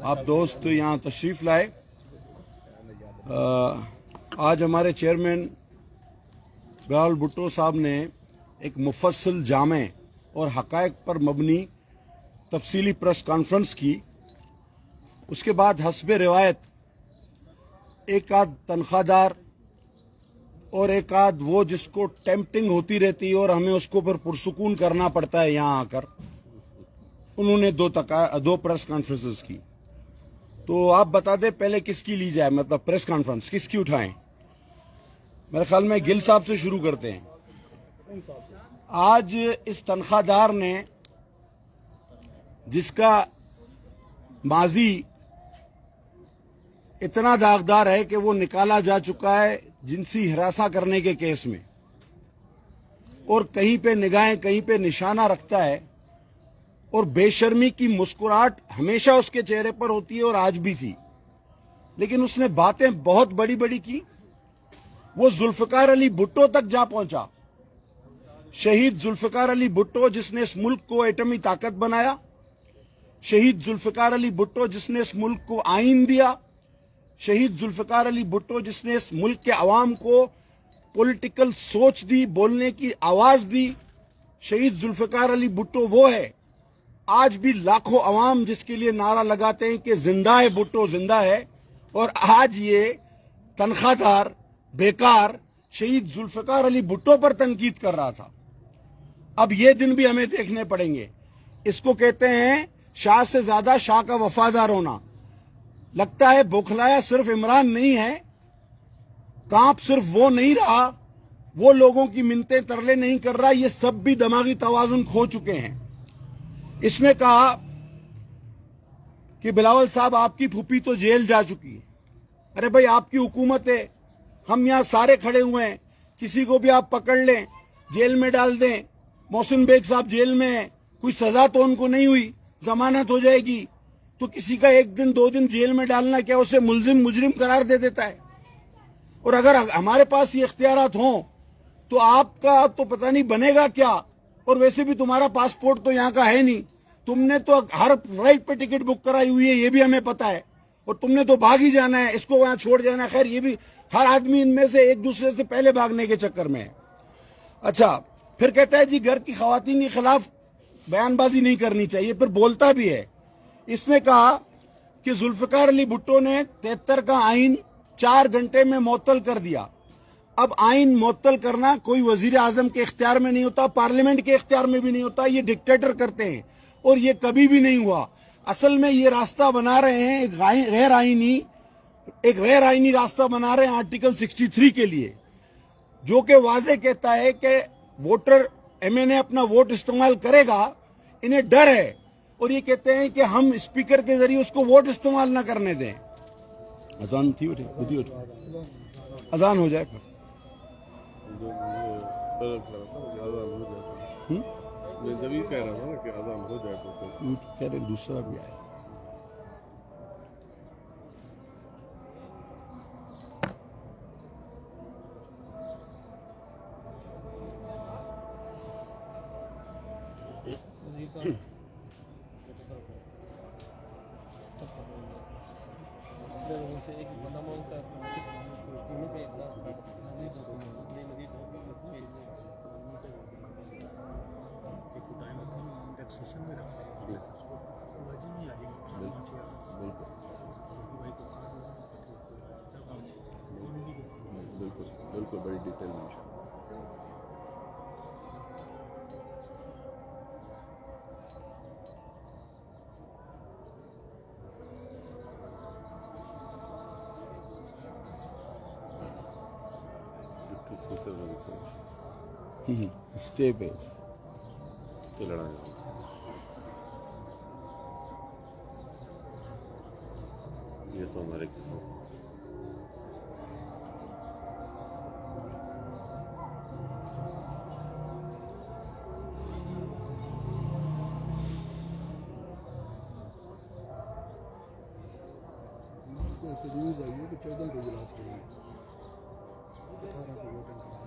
آپ دوست یہاں تشریف لائے. آج ہمارے چیئرمین بلاول بھٹو صاحب نے ایک مفصل جامع اور حقائق پر مبنی تفصیلی پریس کانفرنس کی. اس کے بعد حسب روایت ایک آدھ تنخواہ دار اور ایک آدھ وہ جس کو ٹیمپٹنگ ہوتی رہتی اور ہمیں اس کو پرسکون کرنا پڑتا ہے یہاں آ کر, انہوں نے دو پریس کانفرنسز کی. تو آپ بتا دیں پہلے کس کی لی جائے, مطلب پریس کانفرنس کس کی اٹھائیں؟ میرے خیال میں گل صاحب سے شروع کرتے ہیں. آج اس تنخواہ دار نے جس کا ماضی اتنا داغدار ہے کہ وہ نکالا جا چکا ہے جنسی ہراساں کرنے کے کیس میں, اور کہیں پہ نگاہیں کہیں پہ نشانہ رکھتا ہے, اور بے شرمی کی مسکراہٹ ہمیشہ اس کے چہرے پر ہوتی ہے اور آج بھی تھی, لیکن اس نے باتیں بہت بڑی بڑی کی. وہ ذوالفقار علی بھٹو تک جا پہنچا. شہید ذوالفقار علی بھٹو جس نے اس ملک کو ایٹمی طاقت بنایا, شہید ذوالفقار علی بھٹو جس نے اس ملک کو آئین دیا, شہید ذوالفقار علی بھٹو جس نے اس ملک کے عوام کو پولیٹیکل سوچ دی, بولنے کی آواز دی. شہید ذوالفقار علی بھٹو وہ ہے آج بھی لاکھوں عوام جس کے لیے نعرہ لگاتے ہیں کہ زندہ ہے بھٹو زندہ ہے, اور آج یہ تنخواہ دار بیکار شہید ذوالفقار علی بھٹو پر تنقید کر رہا تھا. اب یہ دن بھی ہمیں دیکھنے پڑیں گے. اس کو کہتے ہیں شاہ سے زیادہ شاہ کا وفادار ہونا. لگتا ہے بوکھلایا صرف عمران نہیں ہے, کانپ صرف وہ نہیں رہا, وہ لوگوں کی منتیں ترلے نہیں کر رہا, یہ سب بھی دماغی توازن کھو چکے ہیں. اس نے کہا کہ بلاول صاحب آپ کی پھوپھی تو جیل جا چکی ہے. ارے بھائی آپ کی حکومت ہے, ہم یہاں سارے کھڑے ہوئے ہیں, کسی کو بھی آپ پکڑ لیں جیل میں ڈال دیں. محسن بیگ صاحب جیل میں ہیں, کوئی سزا تو ان کو نہیں ہوئی, ضمانت ہو جائے گی, تو کسی کا ایک دن دو دن جیل میں ڈالنا کیا اسے ملزم مجرم قرار دے دیتا ہے؟ اور اگر ہمارے پاس یہ اختیارات ہوں تو آپ کا تو پتہ نہیں بنے گا کیا. اور ویسے بھی تمہارا پاسپورٹ تو یہاں کا ہے نہیں, تم نے تو ہر فلائٹ پہ ٹکٹ بک کرائی ہوئی ہے, یہ بھی ہمیں پتہ ہے, اور تم نے تو بھاگ ہی جانا ہے, اس کو وہاں چھوڑ جانا ہے. خیر یہ بھی ہر آدمی ان میں سے ایک دوسرے سے پہلے بھاگنے کے چکر میں ہے. اچھا پھر کہتا ہے جی گھر کی خواتین کے خلاف بیان بازی نہیں کرنی چاہیے, پھر بولتا بھی ہے. اس نے کہا کہ ذوالفقار علی بھٹو نے 73 کا آئین 4 گھنٹے میں معطل کر دیا. اب آئین معطل کرنا کوئی وزیر اعظم کے اختیار میں نہیں ہوتا, پارلیمنٹ کے اختیار میں بھی نہیں ہوتا, یہ ڈکٹیٹر کرتے ہیں, اور یہ کبھی بھی نہیں ہوا. اصل میں یہ راستہ بنا رہے ہیں ایک غیر آئینی راستہ بنا رہے ہیں آرٹیکل 63 کے لیے, جو کہ واضح کہتا ہے کہ ووٹر ایم این اے اپنا ووٹ استعمال کرے گا, انہیں ڈر ہے, اور یہ کہتے ہیں کہ ہم اسپیکر کے ذریعے اس کو ووٹ استعمال نہ کرنے دیں. اذان تھی خود ہی اذان ہو جائے پھر. میں جب یہ کہہ رہا تھا نا کہ اذان ہو جائے تو کہہ رہے دوسرا بھی آئے. بالکل بڑی ڈیٹیل میں انشاءاللہ. اسٹے پہ کہ لڑائیں یہ تو ہمارے قسمت. تجویز آئی ہے کہ 14 کو اجلاس کریں گے, 18 کو ووٹنگ کریں گے.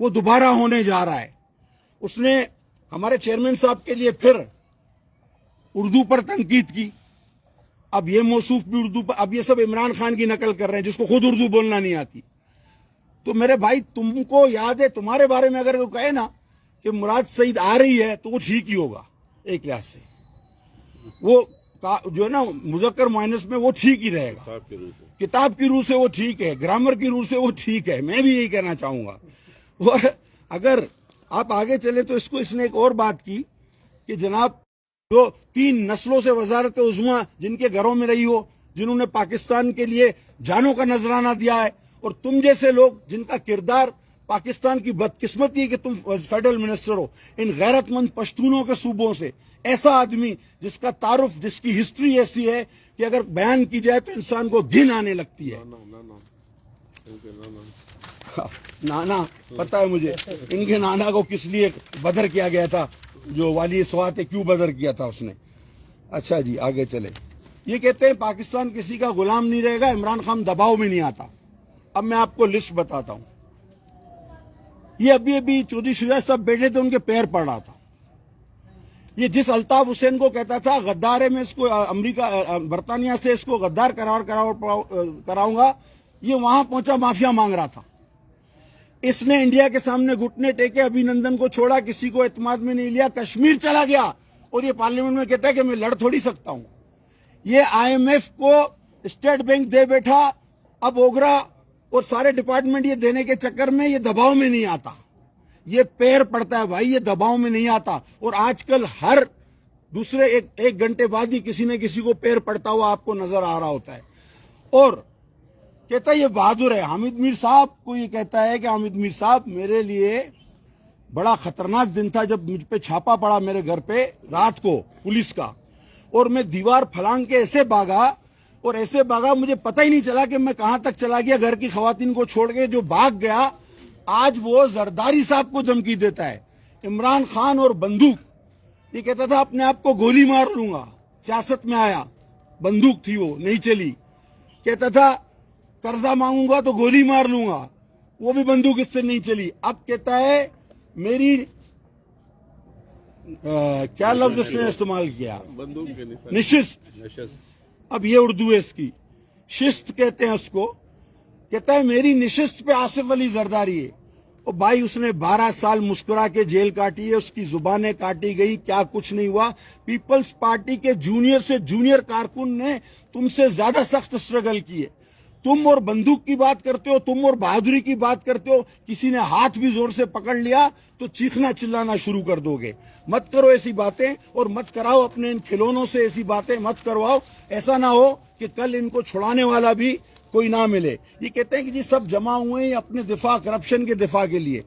وہ دوبارہ ہونے جا رہا ہے. اس نے ہمارے چیئرمین صاحب کے لیے پھر اردو پر تنقید کی. اب یہ موصوف بھی اردو پر, اب یہ سب عمران خان کی نقل کر رہے ہیں جس کو خود اردو بولنا نہیں آتی. تو میرے بھائی تم کو یاد ہے, تمہارے بارے میں اگر وہ کہے نا کہ مراد سعید آ رہی ہے تو وہ ٹھیک ہی ہوگا ایک لحاظ سے, وہ جو ہے نا مذکر مؤنث میں وہ ٹھیک ہی رہے گا. صاحب کے روح سے کتاب کی روح سے وہ ٹھیک ہے, گرامر کی روح سے وہ ٹھیک ہے. میں بھی یہی کہنا چاہوں گا. اور اگر آپ آگے چلے تو اس نے ایک اور بات کی کہ جناب جو 3 نسلوں سے وزارت عظمیٰ جن کے گھروں میں رہی ہو, جنہوں نے پاکستان کے لیے جانوں کا نذرانہ دیا ہے, اور تم جیسے لوگ جن کا کردار پاکستان کی بدقسمتی ہے کہ تم فیڈرل منسٹر ہو, ان غیرت مند پشتونوں کے صوبوں سے, ایسا آدمی جس کا تعارف, جس کی ہسٹری ایسی ہے کہ اگر بیان کی جائے تو انسان کو گھن آنے لگتی ہے. نانا پتہ ہے مجھے ان کے نانا کو کس لیے بدر کیا گیا تھا, جو والی سوات ہے کیوں بدر کیا تھا اس نے. اچھا جی آگے چلے. یہ کہتے ہیں پاکستان کسی کا غلام نہیں رہے گا, عمران خان دباؤ میں نہیں آتا. اب میں آپ کو لسٹ بتاتا ہوں. یہ ابھی چودھری شجاع صاحب بیٹھے تھے, ان کے پیر پڑ رہا تھا. یہ جس الطاف حسین کو کہتا تھا غدار ہے, میں اس کو امریکہ برطانیہ سے اس کو غدار کراؤں گا, یہ وہاں پہنچا معافیا مانگ رہا تھا. اس نے انڈیا کے سامنے گھٹنے ٹیکے, ابھی نندن کو چھوڑا, کسی کو اعتماد میں نہیں لیا, کشمیر چلا گیا, اور یہ پارلیمنٹ میں کہتا ہے کہ میں لڑ تھوڑی سکتا ہوں. یہ IMF کو اسٹیٹ بینک دے بیٹھا, اب اوگرا اور سارے ڈپارٹمنٹ یہ دینے کے چکر میں یہ دباؤ میں نہیں آتا, یہ پیر پڑتا ہے بھائی, یہ دباؤ میں نہیں آتا. اور آج کل ہر دوسرے ایک گھنٹے بعد ہی کسی نہ کسی کو پیر پڑتا ہوا آپ کو نظر آ رہا ہوتا ہے. اور کہتا ہے یہ بہادر ہے. حامد میر صاحب کو یہ کہتا ہے کہ حامد میر صاحب میرے لیے بڑا خطرناک دن تھا جب مجھ پہ چھاپا پڑا میرے گھر پہ رات کو پولیس کا, اور میں دیوار پھلانگ کے ایسے بھاگا مجھے پتہ ہی نہیں چلا کہ میں کہاں تک چلا گیا. گھر کی خواتین کو چھوڑ کے جو بھاگ گیا, آج وہ زرداری صاحب کو دھمکی دیتا ہے. عمران خان اور بندوق, یہ کہتا تھا اپنے آپ کو گولی مار لوں گا, سیاست میں آیا, بندوق تھی وہ نہیں چلی. کہتا تھا قرضہ مانگوں گا تو گولی مار لوں گا, وہ بھی بندوق اس سے نہیں چلی. اب کہتا ہے میری کیا لفظ اس نے استعمال کیا, بندوق کے نشست. اب یہ اردو ہے اس کی, شست کہتے ہیں اس کو. کہتا ہے میری نشست پہ آصف علی زرداری ہے. اور بھائی اس نے 12 سال مسکرا کے جیل کاٹی ہے, اس کی زبانیں کاٹی گئی, کیا کچھ نہیں ہوا. پیپلز پارٹی کے جونیئر سے جونیئر کارکن نے تم سے زیادہ سخت سٹرگل کی ہے. تم اور بندوق کی بات کرتے ہو, تم اور بہادری کی بات کرتے ہو. کسی نے ہاتھ بھی زور سے پکڑ لیا تو چیخنا چلانا شروع کر دو گے. مت کرو ایسی باتیں, اور مت کراؤ اپنے ان کھلونوں سے ایسی باتیں مت کرواؤ. ایسا نہ ہو کہ کل ان کو چھڑانے والا بھی کوئی نہ ملے. یہ کہتے ہیں کہ جی سب جمع ہوئے ہیں اپنے دفاع, کرپشن کے دفاع کے لیے.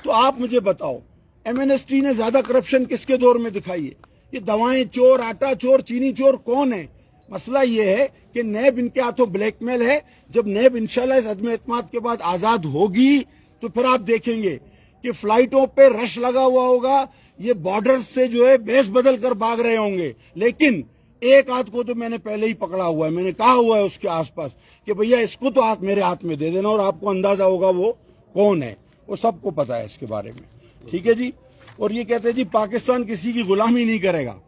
تو آپ مجھے بتاؤ MNST نے زیادہ کرپشن کس کے دور میں دکھائی ہے؟ یہ دوائیں چور, آٹا چور, چینی چور کون ہے؟ مسئلہ یہ ہے کہ نیب ان کے ہاتھوں بلیک میل ہے. جب نیب انشاءاللہ اس عدم اعتماد کے بعد آزاد ہوگی تو پھر آپ دیکھیں گے کہ فلائٹوں پہ رش لگا ہوا ہوگا, یہ بارڈر سے جو ہے بیس بدل کر بھاگ رہے ہوں گے. لیکن ایک ہاتھ کو تو میں نے پہلے ہی پکڑا ہوا ہے, میں نے کہا ہوا ہے اس کے آس پاس کہ بھیا اس کو تو میرے ہاتھ میں دے دینا, اور آپ کو اندازہ ہوگا وہ کون ہے. وہ سب کو پتا ہے اس کے بارے میں. ٹھیک ہے جی. اور یہ کہتے ہیں جی پاکستان کسی کی غلامی نہیں کرے گا.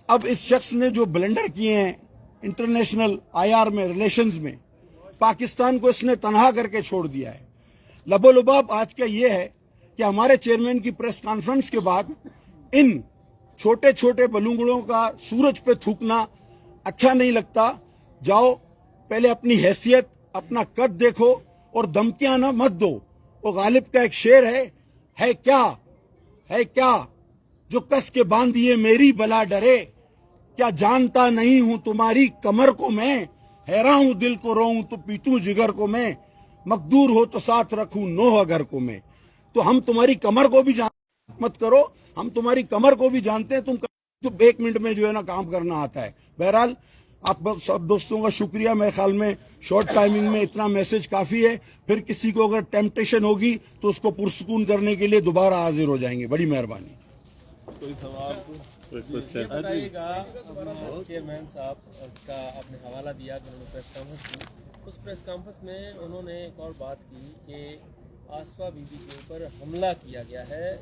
اب اس شخص نے جو بلنڈر کیے ہیں انٹرنیشنل IR میں, ریلیشنز میں, پاکستان کو اس نے تنہا کر کے چھوڑ دیا ہے. لب و لباب آج کا یہ ہے کہ ہمارے چیئرمین کی پریس کانفرنس کے بعد ان چھوٹے چھوٹے بلونگڑوں کا سورج پہ تھوکنا اچھا نہیں لگتا. جاؤ پہلے اپنی حیثیت, اپنا قد دیکھو, اور دھمکیاں نہ مت دو. وہ غالب کا ایک شعر ہے کیا جو کس کے باندھیے میری بلا ڈرے, کیا جانتا نہیں ہوں تمہاری کمر کو میں, حیران ہوں دل کو روؤں تو پیٹوں جگر کو میں, مقدور ہو تو ساتھ رکھوں نوح اگر کو میں. تو ہم تمہاری کمر کو بھی مت کرو, ہم تمہاری کمر کو بھی جانتے ہیں. تم 1 منٹ میں جو ہے نا کام کرنا آتا ہے. بہرحال آپ سب دوستوں کا شکریہ. میرے خیال میں شارٹ ٹائمنگ میں اتنا میسج کافی ہے. پھر کسی کو اگر ٹیمپٹیشن ہوگی تو اس کو پرسکون کرنے کے لیے دوبارہ حاضر ہو جائیں گے. بڑی مہربانی. کوئی سوال یہ بتائیے گا, چیئرمین صاحب کا آپ نے حوالہ دیا کہ انہوں نے پریس کانفرنس کی. اس پریس کانفرنس میں انہوں نے ایک اور بات کی کہ آصفہ بی بی کے اوپر حملہ کیا گیا ہے،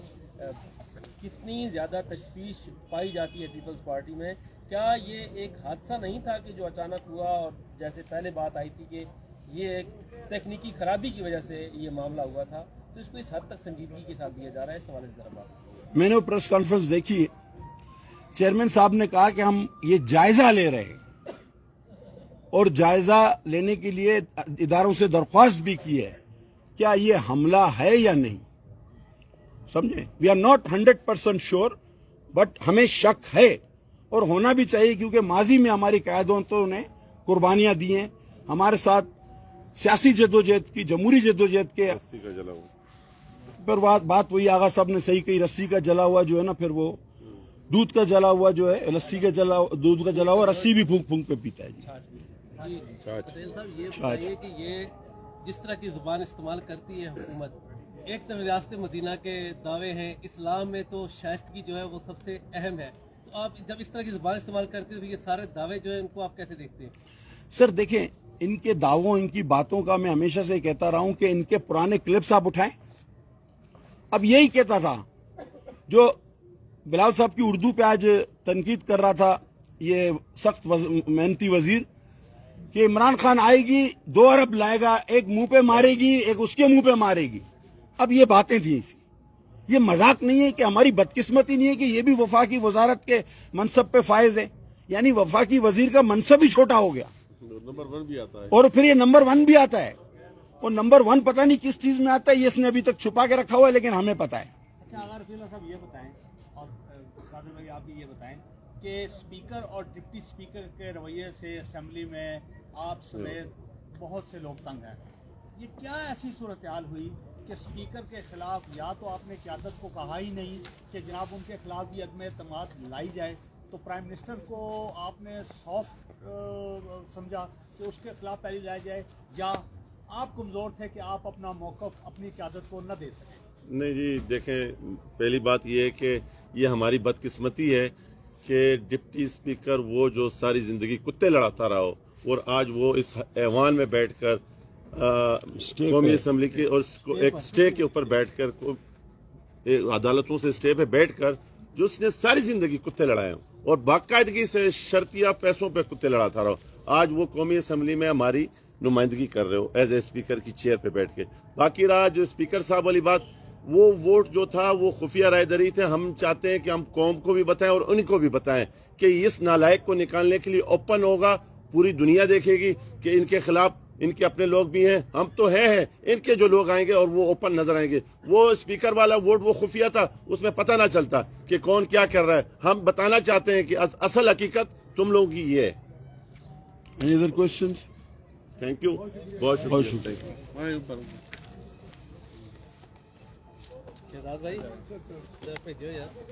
کتنی زیادہ تشویش پائی جاتی ہے پیپلز پارٹی میں؟ کیا یہ ایک حادثہ نہیں تھا کہ جو اچانک ہوا، اور جیسے پہلے بات آئی تھی کہ یہ ایک تکنیکی خرابی کی وجہ سے یہ معاملہ ہوا تھا، تو اس کو اس حد تک سنجیدگی کے ساتھ دیا جا رہا ہے؟ اس حوالے سے ذرا بات۔ میں نے وہ پریس کانفرنس دیکھی، چیئرمین صاحب نے کہا کہ ہم یہ جائزہ لے رہے ہیں، اور جائزہ لینے کے لیے اداروں سے درخواست بھی کی ہے کیا یہ حملہ ہے یا نہیں، سمجھے؟ We are not 100% sure, but ہمیں شک ہے اور ہونا بھی چاہیے، کیونکہ ماضی میں ہماری قیادتوں نے قربانیاں دی ہیں، ہمارے ساتھ سیاسی جدوجہد کی، جمہوری جدوجہد کے، رسی کا جلا ہوا پر بات وہی آغا صاحب نے صحیح کہی، رسی کا جلا ہوا جو ہے نا، پھر وہ دودھ کا جلا ہوا جو ہے، لسی کا جلا، دودھ کا جلا ہوا رسی بھی پھونک پھونک کے پیتا ہے جی۔ جی پٹیل صاحب، یہ بتائیے کہ یہ جس طرح کی زبان استعمال کرتی ہے حکومت، ایک طرف ریاست مدینہ کے دعوے ہیں، اسلام میں تو شائستگی جو ہے وہ سب سے اہم ہے، تو آپ جب اس طرح کی زبان استعمال کرتے ہیں تو یہ سارے دعوے جو ہیں ان کو آپ کیسے دیکھتے ہیں؟ سر دیکھیں، ان کے دعووں، ان کی باتوں کا میں ہمیشہ سے کہتا رہا ہوں کہ ان کے پرانے کلپس آپ اٹھائیں۔ اب یہی کہتا تھا جو بلال صاحب کی اردو پہ آج تنقید کر رہا تھا یہ سخت محنتی وزیر، کہ عمران خان آئے گی 2 ارب لائے گا، ایک منہ پہ مارے گی، ایک اس کے منہ پہ مارے گی۔ اب یہ باتیں تھیں اسی، یہ مذاق نہیں ہے کہ ہماری بدقسمتی نہیں ہے کہ یہ بھی وفاقی وزارت کے منصب پہ فائز ہے، یعنی وفاقی وزیر کا منصب ہی چھوٹا ہو گیا، نمبر 1 بھی آتا ہے، اور پھر یہ نمبر 1 بھی آتا ہے، اور نمبر 1 پتہ نہیں کس چیز میں آتا ہے، یہ اس نے ابھی تک چھپا کے رکھا ہوا ہے، لیکن ہمیں پتہ ہے۔ اچھا، اگر فیلر صاحب یہ بتائیں، اور قادر بھائی آپ بھی یہ بتائیں کہ اسپیکر اور ڈپٹی اسپیکر کے رویے سے اسمبلی میں آپ سمیت بہت سے لوگ تنگ ہیں، یہ کیا ایسی صورتحال ہوئی کہ اسپیکر کے خلاف یا تو آپ نے قیادت کو کہا ہی نہیں کہ جناب ان کے خلاف بھی عدم اعتماد لائی جائے، تو پرائم منسٹر کو آپ نے سافٹ سمجھا کہ اس کے خلاف پہلی لائی جائے، یا آپ کمزور تھے کہ آپ اپنا موقف اپنی قیادت کو نہ دے سکیں؟ نہیں جی، دیکھیں، پہلی بات یہ ہے کہ یہ ہماری بدقسمتی ہے کہ ڈپٹی اسپیکر وہ جو ساری زندگی کتے لڑاتا رہا ہو، اور آج وہ اس ایوان میں بیٹھ کر قومی اسمبلی کے اور ایک سٹے کے اوپر بیٹھ کر، عدالتوں سے سٹے پہ بیٹھ کر، جو اس نے ساری زندگی کتے لڑائے ہوں اور باقاعدگی سے شرطیہ پیسوں پہ کتے لڑاتا رہا، آج وہ قومی اسمبلی میں ہماری نمائندگی کر رہے ہو ایز اے اسپیکر کی چیئر پہ بیٹھ کے۔ باقی رہا جو اسپیکر صاحب والی بات، وہ ووٹ جو تھا وہ خفیہ رائے دہی تھے، ہم چاہتے ہیں کہ ہم قوم کو بھی بتائیں اور ان کو بھی بتائیں کہ اس نالائق کو نکالنے کے لیے اوپن ہوگا، پوری دنیا دیکھے گی کہ ان کے خلاف ان کے اپنے لوگ بھی ہیں، ہم تو ہیں، ان کے جو لوگ آئیں گے اور وہ اوپن نظر آئیں گے۔ وہ اسپیکر والا ووٹ وہ خفیہ تھا، اس میں پتہ نہ چلتا کہ کون کیا کر رہا ہے، ہم بتانا چاہتے ہیں کہ اصل حقیقت تم لوگوں کی یہ ہے۔ Any other questions? Thank you, بہت شکریہ۔ شہزاد بھائی ذرا بھیجو یار۔